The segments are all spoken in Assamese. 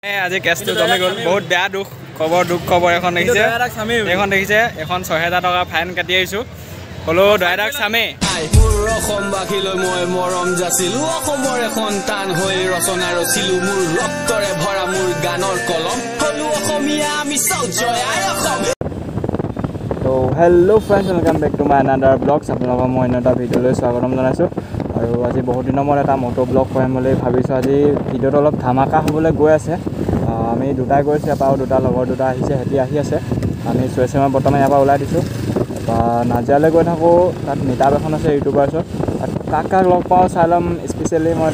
আজি কেছটো জমি গ'ল বহুত বেয়া দুখ খবৰ এখন দেখিছে এখন দেখিছে এখন ৬০০০ টকা ফাইন কাটি আহিছোঁ হলো দয়াদাক চামে মোৰ অসমবাসীলৈ মই মৰম যাচিলো অসমৰ এখন টান হৈ ৰচনা ৰচিলো মোৰ ৰক্তৰে ভৰা মোৰ গানৰ কলম হলো অসমীয়া আমি চাও জয় আই অসম। তো hello' friends welcome back to my another blogs আপোনালোকক মই অন্য এটা ভিডিঅ'লৈ স্বাগতম জনাইছোঁ আৰু আজি বহুত দিনৰ মূৰত এটা মটো ব্লগ কৰিম বুলি ভাবিছোঁ। আজি ভিডিঅ'টো অলপ ধামাকা হ'বলৈ গৈ আছে। আমি দুটাই গৈছোঁ ইয়াৰ পৰা দুটা লগৰ দুটা আহিছে সিহঁতি আহি আছে আমি চুৱেচেমাৰ বৰ্তমান ইয়াৰ পৰা ওলাই দিছোঁ নাজিৰালৈ গৈ থাকোঁ তাত মিটাপ এখন আছে ইউটিউবাৰ্ছত তাত কাক লগ পাওঁ চাই ল'ম স্পেচিয়েলি মই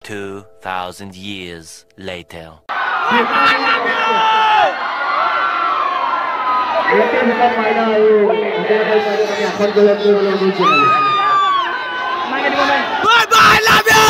$2,000 years later. Bye bye, love you.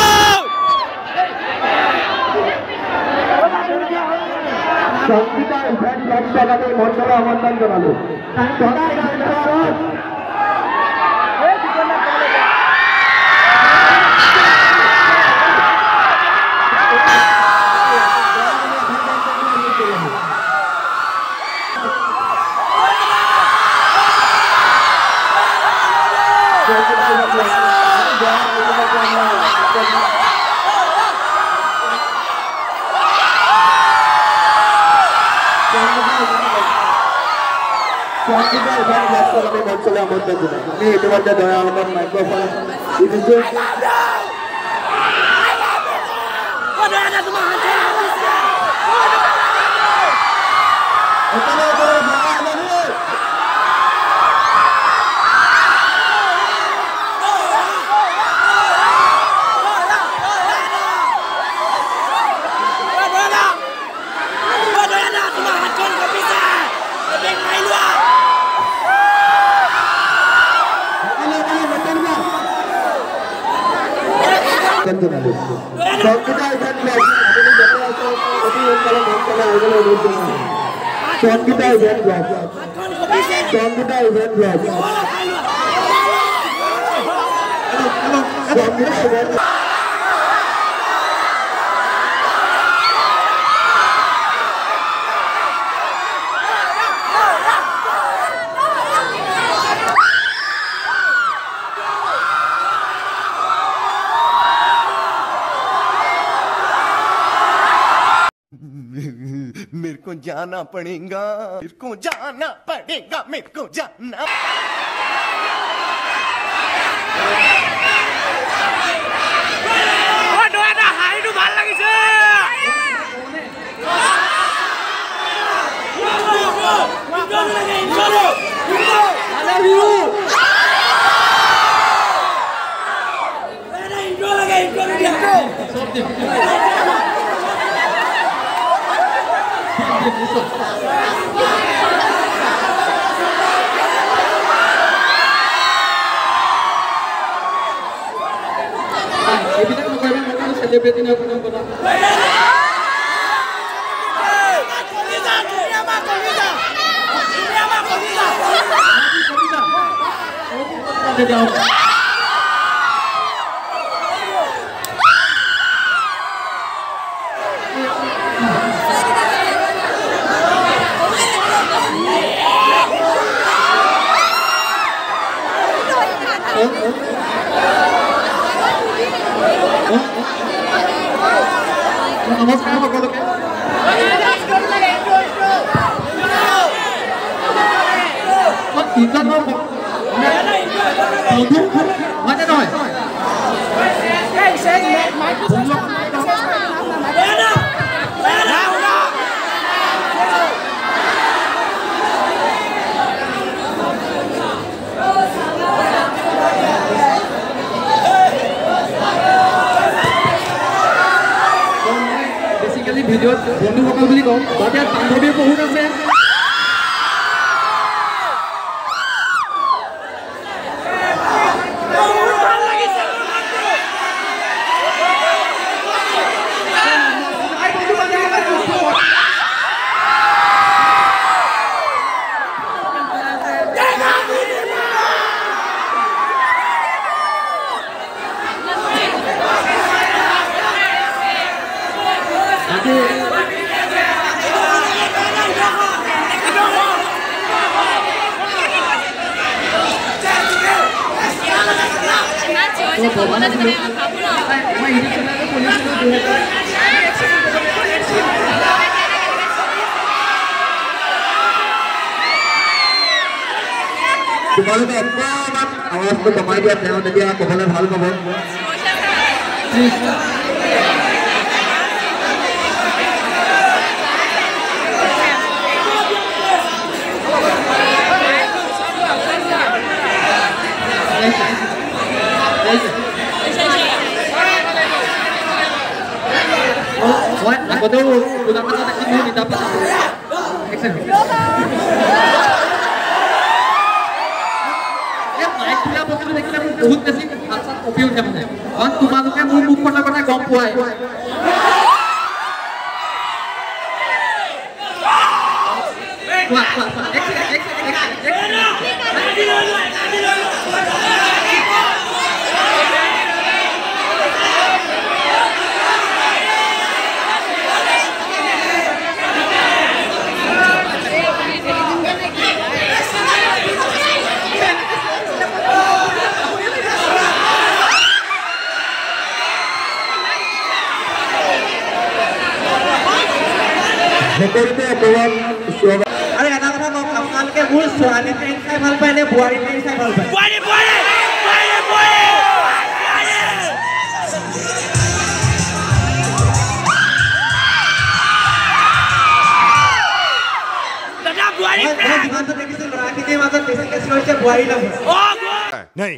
मेरे को जाना पड़ेगा मेरे को जाना ভাল লাগিছে celebrity na ako ng bala. Namaskar সকলোকে মানে নহয় ভিডিঅ'ত বন্ধুসকল বুলি কওঁ তাতে বান্ধৱী বহুত আছে তোমালোকে অকণমান আৱাজটো কমাই দিয়া তেওঁ তেতিয়া ক'বলৈ ভাল পাব আগতেও গোলাপাতা দেখি মোৰ কিতাপ বহুত বেছি কপি উঠে মানে কাৰণ তোমালোকে মোৰ মুখখনৰ কথা গম পোৱাই আৰে এটা কথা কওক আপোনালোকে মোৰ ছোৱালী ট্ৰেইন চাই ভাল পায় নে বোৱাৰী ট্ৰেইন চাই ভাল পায় যিমানটো দেখিছোঁ ল'ৰাখিনিৰ মাজত বেছিকৈ চিঞৰিছে বোৱাৰী ল'ব नहीं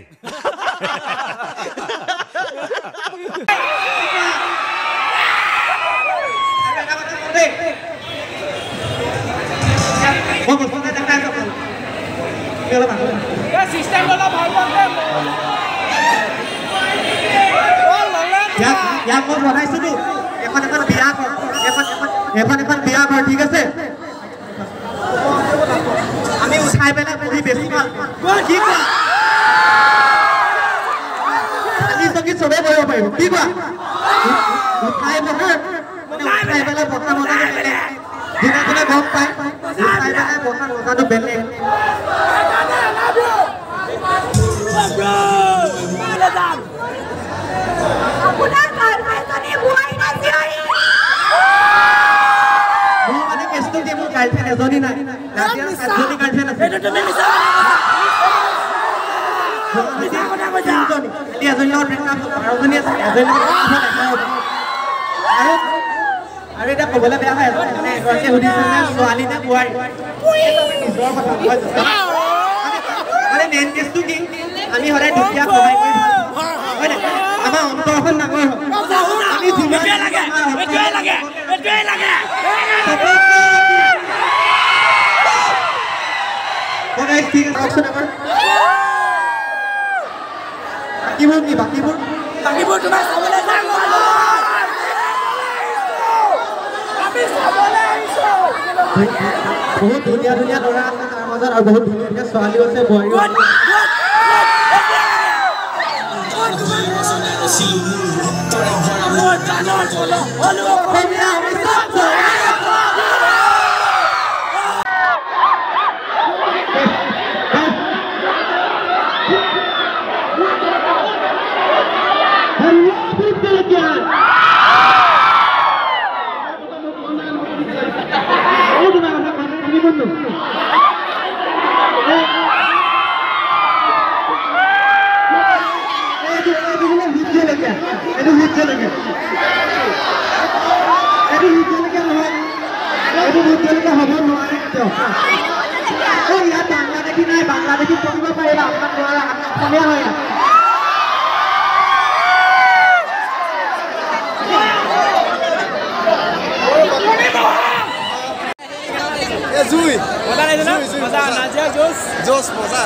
ইয়াক মই বনাইছিলো এখন বিয়া ঘৰ এখন বিয়া ঘৰ ঠিক আছে আমি উঠাই পেলাই পঢ়ি বেছি ভাল চবেই কৰিব পাৰিব কি কোৱা উঠাই পেলাই বতা মজাটো বেলেগ দিনে দিনে গম পায় উঠাই পেলাই বতা মজাটো বেলেগ মোৰ মানে কেছটো যে মোৰ গাৰ্লফ্ৰেণ্ড এজনী নাই এজনী গাৰ্লফ্ৰেণ্ড আছে এজনী লগত বাৰজনী আছে এজনী আৰু এতিয়া ক'বলৈ বেয়া হয় এগৰাকীয়ে সুধিছে যে ছোৱালী নে বোৱাৰী নিজৰ কথা মানে মেইন কেছটো কি আমি সদায় দুখীয়া সহায় কৰি হয় নাই আমাৰ অন্তৰখন ডাঙৰ হয় আমি যিমান ঠিক আছে কওকচোন এবাৰ বাকীবোৰ তোমাৰ চাবলৈ বহুত ধুনীয়া ধুনীয়া ল'ৰা আছে তাৰ মাজত আৰু বহুত ধুনীয়া ধুনীয়া ছোৱালীও আছে বোৱাৰীও আছে বাংলাদেশী পঢ়িব পাৰিবা আপোনাক নোৱাৰা অসমীয়া হয় জুই মজা লাগিছে ন মজা নাজিয়া জোচ জোচ মজা